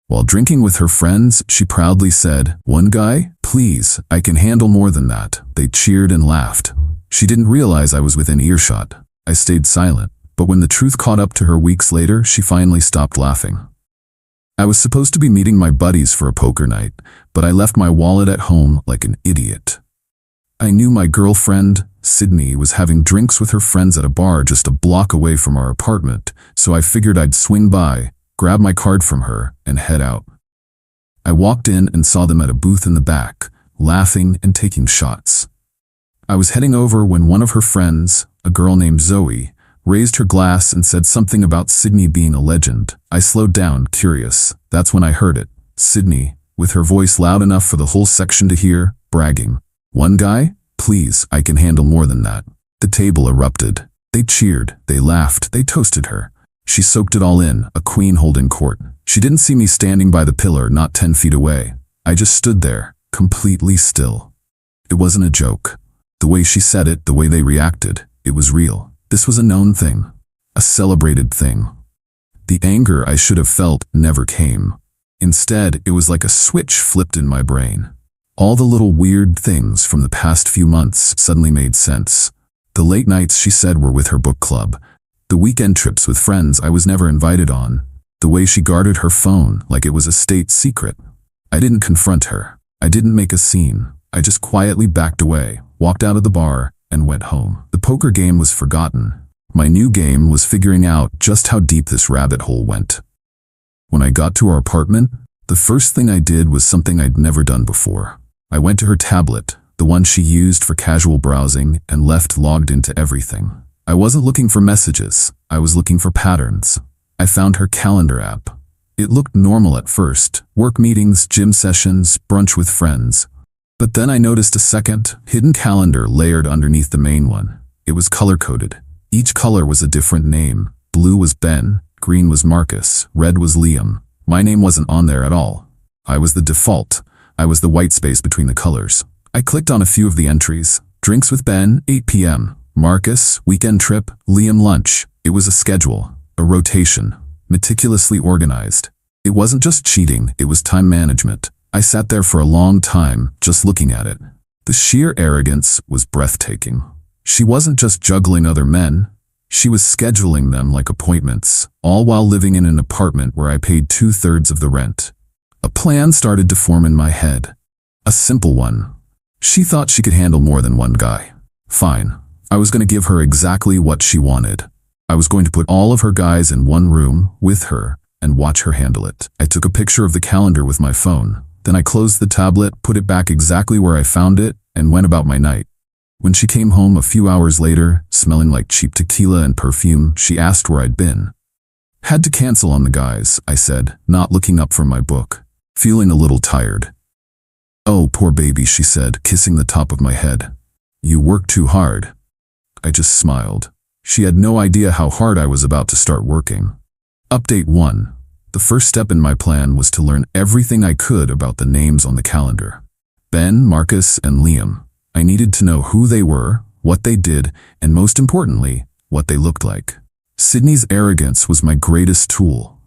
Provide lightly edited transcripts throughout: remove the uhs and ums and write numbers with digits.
While drinking with her friends, she proudly said, "One guy? Please, I can handle more than that." They cheered and laughed. She didn't realize I was within earshot. I stayed silent, but when the truth caught up to her weeks later, she finally stopped laughing. I was supposed to be meeting my buddies for a poker night, but I left my wallet at home like an idiot. I knew my girlfriend, Sydney, was having drinks with her friends at a bar just a block away from our apartment, so I figured I'd swing by, grab my card from her, and head out. I walked in and saw them at a booth in the back, laughing and taking shots. I was heading over when one of her friends, a girl named Zoe, raised her glass and said something about Sydney being a legend. I slowed down, curious. That's when I heard it. Sydney, with her voice loud enough for the whole section to hear, bragging. "One guy? Please, I can handle more than that." The table erupted. They cheered, they laughed, they toasted her. She soaked it all in, a queen holding court. She didn't see me standing by the pillar, not 10 feet away. I just stood there, completely still. It wasn't a joke. The way she said it, the way they reacted, it was real. This was a known thing, a celebrated thing. The anger I should have felt never came. Instead, it was like a switch flipped in my brain. All the little weird things from the past few months suddenly made sense. The late nights she said were with her book club. The weekend trips with friends I was never invited on. The way she guarded her phone like it was a state secret. I didn't confront her. I didn't make a scene. I just quietly backed away, walked out of the bar, and went home. The poker game was forgotten. My new game was figuring out just how deep this rabbit hole went. When I got to our apartment, the first thing I did was something I'd never done before. I went to her tablet, the one she used for casual browsing, and left logged into everything. I wasn't looking for messages. I was looking for patterns. I found her calendar app. It looked normal at first. Work meetings, gym sessions, brunch with friends. But then I noticed a second, hidden calendar layered underneath the main one. It was color-coded. Each color was a different name. Blue was Ben, green was Marcus, red was Liam. My name wasn't on there at all. I was the default. I was the white space between the colors. I clicked on a few of the entries. Drinks with Ben, 8 p.m. Marcus, weekend trip, Liam lunch. It was a schedule, a rotation, meticulously organized. It wasn't just cheating, it was time management. I sat there for a long time, just looking at it. The sheer arrogance was breathtaking. She wasn't just juggling other men. She was scheduling them like appointments, all while living in an apartment where I paid 2/3 of the rent. A plan started to form in my head. A simple one. She thought she could handle more than one guy. Fine. I was going to give her exactly what she wanted. I was going to put all of her guys in one room with her and watch her handle it. I took a picture of the calendar with my phone. Then I closed the tablet, put it back exactly where I found it, and went about my night. When she came home a few hours later, smelling like cheap tequila and perfume, she asked where I'd been. "Had to cancel on the guys," I said, not looking up from my book, feeling a little tired. "Oh, poor baby," she said, kissing the top of my head. "You work too hard." I just smiled. She had no idea how hard I was about to start working. Update 1. The first step in my plan was to learn everything I could about the names on the calendar. Ben, Marcus, and Liam. I needed to know who they were, what they did, and most importantly, what they looked like. Sydney's arrogance was my greatest tool.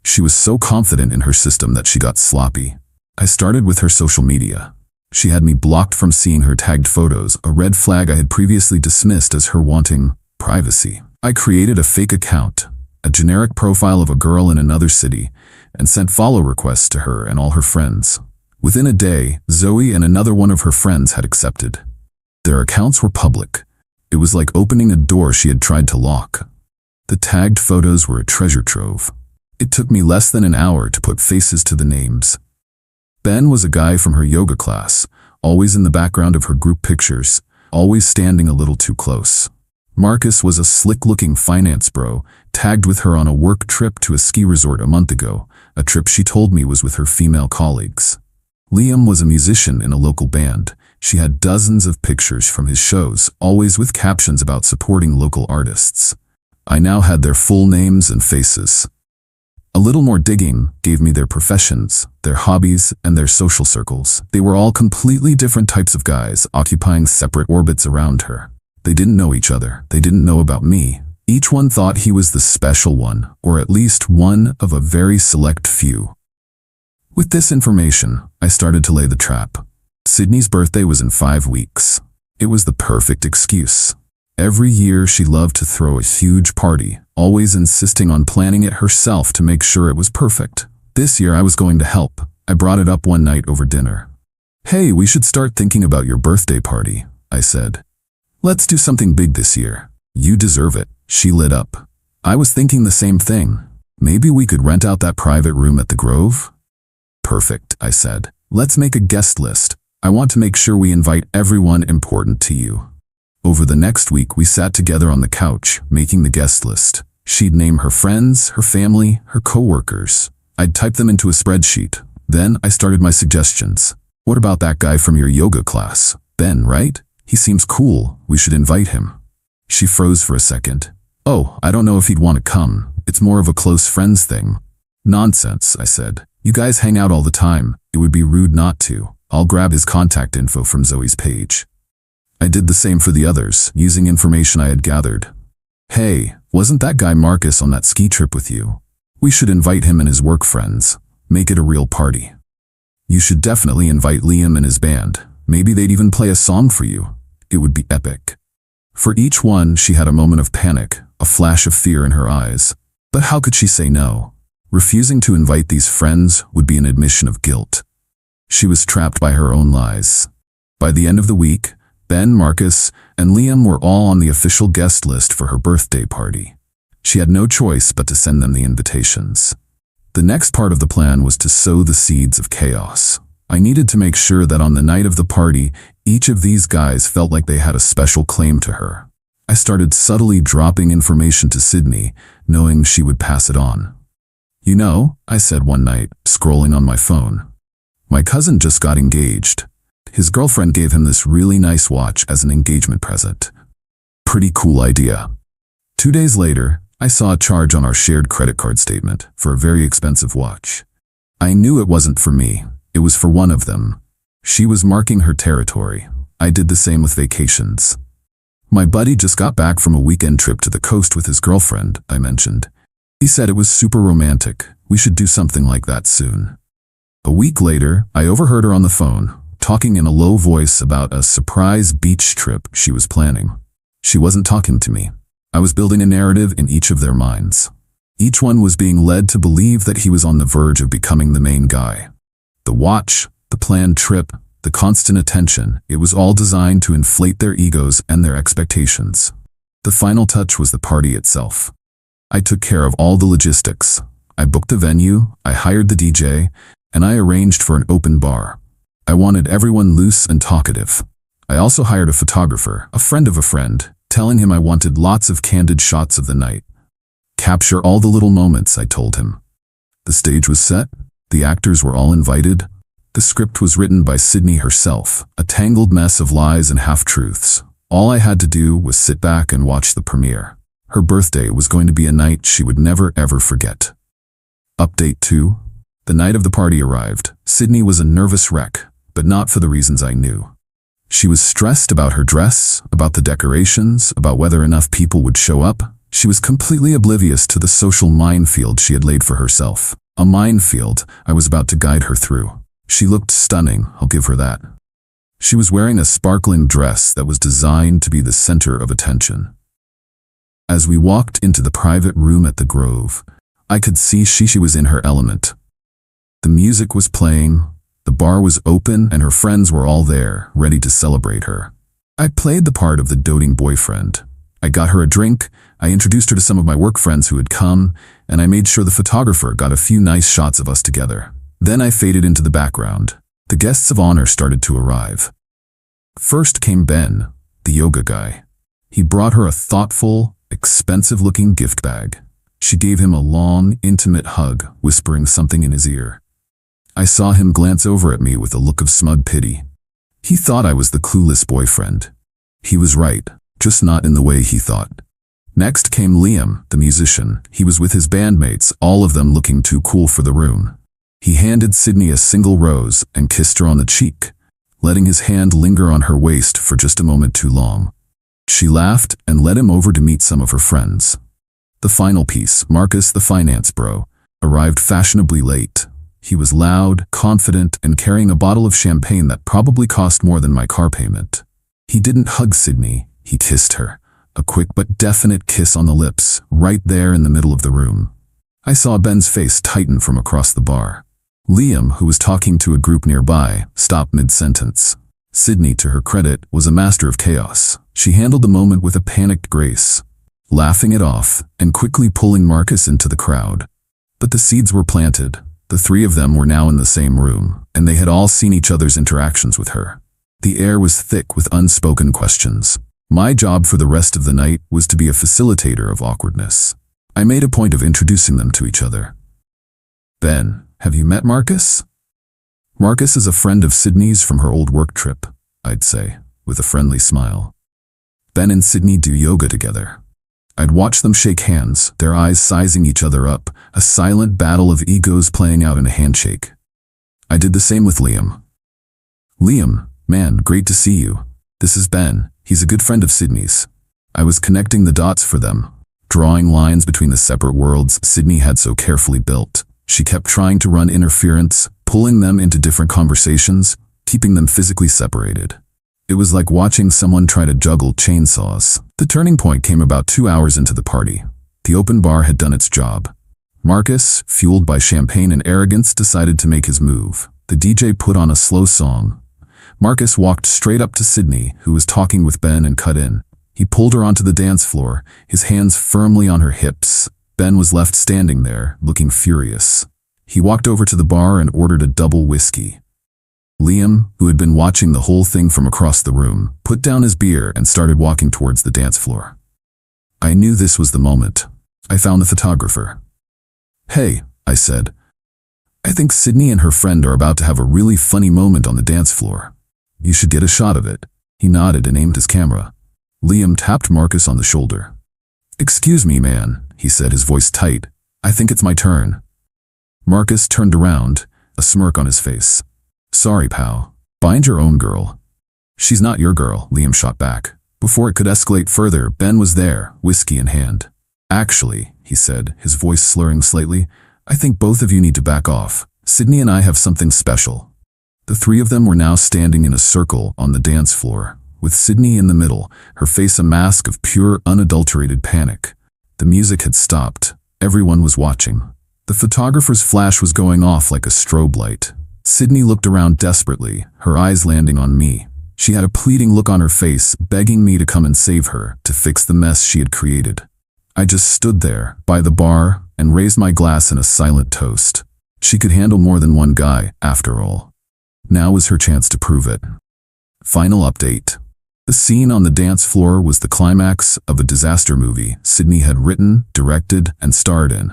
She was so confident in her system that she got sloppy. I started with her social media. She had me blocked from seeing her tagged photos, a red flag I had previously dismissed as her wanting privacy. I created a fake account, a generic profile of a girl in another city, and sent follow requests to her and all her friends. Within a day, Zoe and another one of her friends had accepted. Their accounts were public. It was like opening a door she had tried to lock. The tagged photos were a treasure trove. It took me less than an hour to put faces to the names. Ben was a guy from her yoga class, always in the background of her group pictures, always standing a little too close. Marcus was a slick-looking finance bro, tagged with her on a work trip to a ski resort a month ago, a trip she told me was with her female colleagues. Liam was a musician in a local band. She had dozens of pictures from his shows, always with captions about supporting local artists. I now had their full names and faces. A little more digging gave me their professions, their hobbies, and their social circles. They were all completely different types of guys, occupying separate orbits around her. They didn't know each other. They didn't know about me. Each one thought he was the special one, or at least one of a very select few. With this information, I started to lay the trap. Sydney's birthday was in 5 weeks. It was the perfect excuse. Every year she loved to throw a huge party, always insisting on planning it herself to make sure it was perfect. This year I was going to help. I brought it up one night over dinner. "Hey, we should start thinking about your birthday party," I said. "Let's do something big this year. You deserve it." She lit up. "I was thinking the same thing. Maybe we could rent out that private room at the Grove?" "Perfect," I said. "Let's make a guest list. I want to make sure we invite everyone important to you." Over the next week, we sat together on the couch, making the guest list. She'd name her friends, her family, her coworkers. I'd type them into a spreadsheet. Then I started my suggestions. "What about that guy from your yoga class? Ben, right? He seems cool. We should invite him." She froze for a second. "Oh, I don't know if he'd want to come. It's more of a close friends thing." "Nonsense," I said. "You guys hang out all the time. It would be rude not to. I'll grab his contact info from Zoe's page." I did the same for the others, using information I had gathered. "Hey, wasn't that guy Marcus on that ski trip with you? We should invite him and his work friends. Make it a real party. You should definitely invite Liam and his band. Maybe they'd even play a song for you. It would be epic." For each one, she had a moment of panic, a flash of fear in her eyes. But how could she say no? Refusing to invite these friends would be an admission of guilt. She was trapped by her own lies. By the end of the week, Ben, Marcus, and Liam were all on the official guest list for her birthday party. She had no choice but to send them the invitations. The next part of the plan was to sow the seeds of chaos. I needed to make sure that on the night of the party, each of these guys felt like they had a special claim to her. I started subtly dropping information to Sydney, knowing she would pass it on. "You know," I said one night, scrolling on my phone, "my cousin just got engaged. His girlfriend gave him this really nice watch as an engagement present. Pretty cool idea." 2 days later, I saw a charge on our shared credit card statement for a very expensive watch. I knew it wasn't for me. It was for one of them. She was marking her territory. I did the same with vacations. "My buddy just got back from a weekend trip to the coast with his girlfriend," I mentioned. "He said it was super romantic. We should do something like that soon." A week later, I overheard her on the phone, talking in a low voice about a surprise beach trip she was planning. She wasn't talking to me. I was building a narrative in each of their minds. Each one was being led to believe that he was on the verge of becoming the main guy. The watch, the planned trip, the constant attention, it was all designed to inflate their egos and their expectations. The final touch was the party itself. I took care of all the logistics. I booked the venue, I hired the DJ, and I arranged for an open bar. I wanted everyone loose and talkative. I also hired a photographer, a friend of a friend, telling him I wanted lots of candid shots of the night. "Capture all the little moments," I told him. The stage was set. The actors were all invited. The script was written by Sydney herself, a tangled mess of lies and half-truths. All I had to do was sit back and watch the premiere. Her birthday was going to be a night she would never ever forget. Update 2. The night of the party arrived. Sydney was a nervous wreck, but not for the reasons I knew. She was stressed about her dress, about the decorations, about whether enough people would show up. She was completely oblivious to the social minefield she had laid for herself. A minefield I was about to guide her through. She looked stunning, I'll give her that. She was wearing a sparkling dress that was designed to be the center of attention. As we walked into the private room at the Grove, I could see she was in her element. The music was playing, the bar was open, and her friends were all there, ready to celebrate her. I played the part of the doting boyfriend. I got her a drink, I introduced her to some of my work friends who had come, and I made sure the photographer got a few nice shots of us together. Then I faded into the background. The guests of honor started to arrive. First came Ben, the yoga guy. He brought her a thoughtful, expensive-looking gift bag. She gave him a long, intimate hug, whispering something in his ear. I saw him glance over at me with a look of smug pity. He thought I was the clueless boyfriend. He was right, just not in the way he thought. Next came Liam, the musician. He was with his bandmates, all of them looking too cool for the room. He handed Sydney a single rose and kissed her on the cheek, letting his hand linger on her waist for just a moment too long. She laughed and led him over to meet some of her friends. The final piece, Marcus the finance bro, arrived fashionably late. He was loud, confident, and carrying a bottle of champagne that probably cost more than my car payment. He didn't hug Sydney, he kissed her. A quick but definite kiss on the lips, right there in the middle of the room. I saw Ben's face tighten from across the bar. Liam, who was talking to a group nearby, stopped mid-sentence. Sydney, to her credit, was a master of chaos. She handled the moment with a panicked grace, laughing it off and quickly pulling Marcus into the crowd. But the seeds were planted. The three of them were now in the same room, and they had all seen each other's interactions with her. The air was thick with unspoken questions. My job for the rest of the night was to be a facilitator of awkwardness. I made a point of introducing them to each other. Ben, have you met Marcus? Marcus is a friend of Sydney's from her old work trip, I'd say, with a friendly smile. Ben and Sydney do yoga together. I'd watch them shake hands, their eyes sizing each other up, a silent battle of egos playing out in a handshake. I did the same with Liam. Liam, man, great to see you. This is Ben. He's a good friend of Sydney's. I was connecting the dots for them, drawing lines between the separate worlds Sydney had so carefully built. She kept trying to run interference, pulling them into different conversations, keeping them physically separated. It was like watching someone try to juggle chainsaws. The turning point came about 2 hours into the party. The open bar had done its job. Marcus, fueled by champagne and arrogance, decided to make his move. The DJ put on a slow song. Marcus walked straight up to Sydney, who was talking with Ben, and cut in. He pulled her onto the dance floor, his hands firmly on her hips. Ben was left standing there, looking furious. He walked over to the bar and ordered a double whiskey. Liam, who had been watching the whole thing from across the room, put down his beer and started walking towards the dance floor. I knew this was the moment. I found the photographer. Hey, I said. I think Sydney and her friend are about to have a really funny moment on the dance floor. You should get a shot of it. He nodded and aimed his camera. Liam tapped Marcus on the shoulder. Excuse me, man, he said, his voice tight. I think it's my turn. Marcus turned around, a smirk on his face. Sorry, pal. Find your own girl. She's not your girl, Liam shot back. Before it could escalate further, Ben was there, whiskey in hand. Actually, he said, his voice slurring slightly, I think both of you need to back off. Sydney and I have something special. The three of them were now standing in a circle on the dance floor, with Sydney in the middle, her face a mask of pure, unadulterated panic. The music had stopped. Everyone was watching. The photographer's flash was going off like a strobe light. Sydney looked around desperately, her eyes landing on me. She had a pleading look on her face, begging me to come and save her, to fix the mess she had created. I just stood there, by the bar, and raised my glass in a silent toast. She could handle more than one guy, after all. Now was her chance to prove it. Final update. The scene on the dance floor was the climax of a disaster movie Sydney had written, directed, and starred in.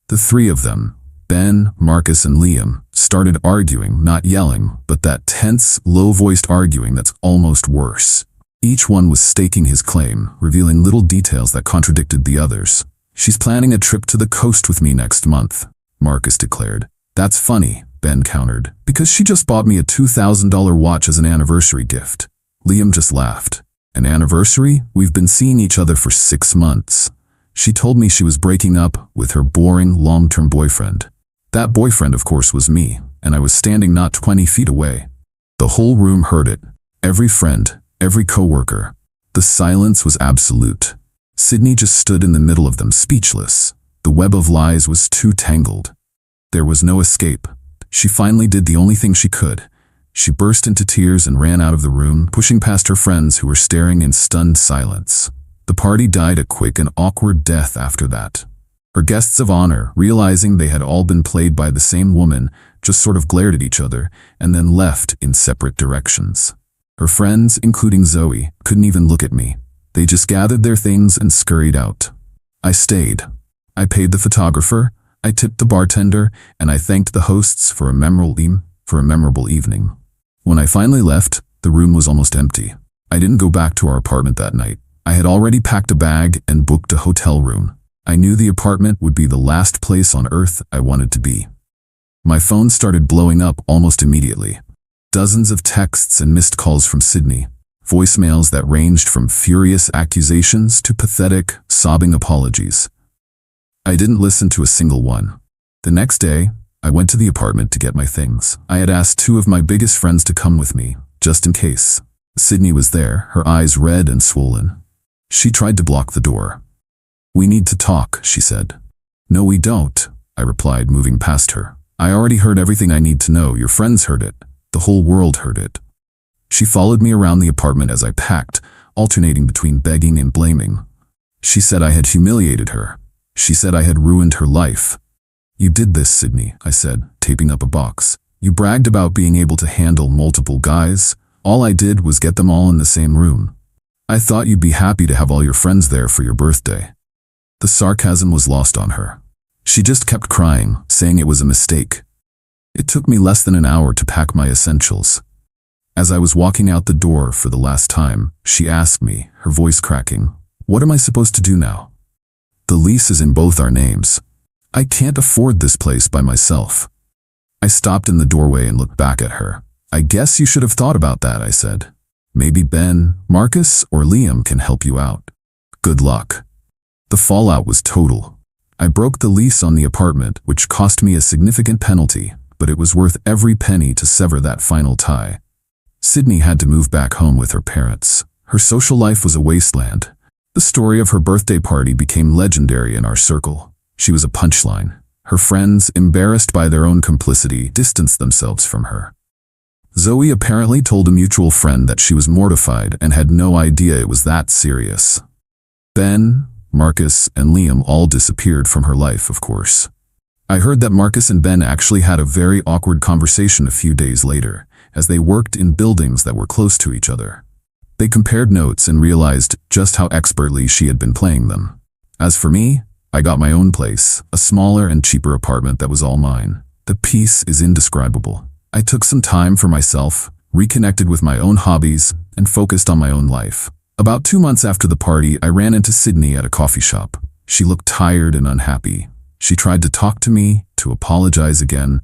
The three of them, Ben, Marcus, and Liam, started arguing, not yelling, but that tense, low-voiced arguing that's almost worse. Each one was staking his claim, revealing little details that contradicted the others. She's planning a trip to the coast with me next month, Marcus declared. That's funny, Ben countered, because she just bought me a $2,000 watch as an anniversary gift. Liam just laughed. An anniversary? We've been seeing each other for 6 months. She told me she was breaking up with her boring, long-term boyfriend. That boyfriend, of course, was me, and I was standing not 20 feet away. The whole room heard it. Every friend, every coworker. The silence was absolute. Sydney just stood in the middle of them, speechless. The web of lies was too tangled. There was no escape. She finally did the only thing she could. She burst into tears and ran out of the room, pushing past her friends who were staring in stunned silence. The party died a quick and awkward death after that. Her guests of honor, realizing they had all been played by the same woman, just sort of glared at each other and then left in separate directions. Her friends, including Zoe, couldn't even look at me. They just gathered their things and scurried out. I stayed. I paid the photographer, I tipped the bartender, and I thanked the hosts for a memorable evening. When I finally left, the room was almost empty. I didn't go back to our apartment that night. I had already packed a bag and booked a hotel room. I knew the apartment would be the last place on earth I wanted to be. My phone started blowing up almost immediately. Dozens of texts and missed calls from Sydney. Voicemails that ranged from furious accusations to pathetic, sobbing apologies. I didn't listen to a single one. The next day, I went to the apartment to get my things. I had asked 2 of my biggest friends to come with me, just in case. Sydney was there, her eyes red and swollen. She tried to block the door. "We need to talk," she said. "No, we don't," I replied, moving past her. "I already heard everything I need to know. Your friends heard it. The whole world heard it." She followed me around the apartment as I packed, alternating between begging and blaming. She said I had humiliated her. She said I had ruined her life. "You did this, Sydney," I said, taping up a box. "You bragged about being able to handle multiple guys. All I did was get them all in the same room. I thought you'd be happy to have all your friends there for your birthday." The sarcasm was lost on her. She just kept crying, saying it was a mistake. It took me less than an hour to pack my essentials. As I was walking out the door for the last time, she asked me, her voice cracking, "What am I supposed to do now? The lease is in both our names. I can't afford this place by myself." I stopped in the doorway and looked back at her. "I guess you should have thought about that," I said. "Maybe Ben, Marcus, or Liam can help you out. Good luck." The fallout was total. I broke the lease on the apartment, which cost me a significant penalty, but it was worth every penny to sever that final tie. Sydney had to move back home with her parents. Her social life was a wasteland. The story of her birthday party became legendary in our circle. She was a punchline. Her friends, embarrassed by their own complicity, distanced themselves from her. Zoe apparently told a mutual friend that she was mortified and had no idea it was that serious. Ben, Marcus, and Liam all disappeared from her life, of course. I heard that Marcus and Ben actually had a very awkward conversation a few days later, as they worked in buildings that were close to each other. They compared notes and realized just how expertly she had been playing them. As for me, I got my own place, a smaller and cheaper apartment that was all mine. The peace is indescribable. I took some time for myself, reconnected with my own hobbies, and focused on my own life. About 2 months after the party, I ran into Sydney at a coffee shop. She looked tired and unhappy. She tried to talk to me, to apologize again.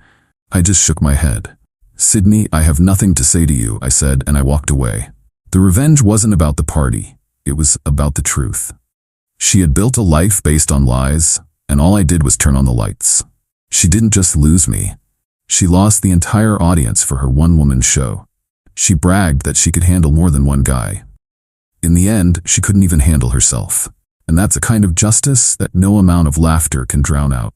I just shook my head. "Sydney, I have nothing to say to you," I said, and I walked away. The revenge wasn't about the party. It was about the truth. She had built a life based on lies, and all I did was turn on the lights. She didn't just lose me. She lost the entire audience for her one-woman show. She bragged that she could handle more than one guy. In the end, she couldn't even handle herself. And that's a kind of justice that no amount of laughter can drown out.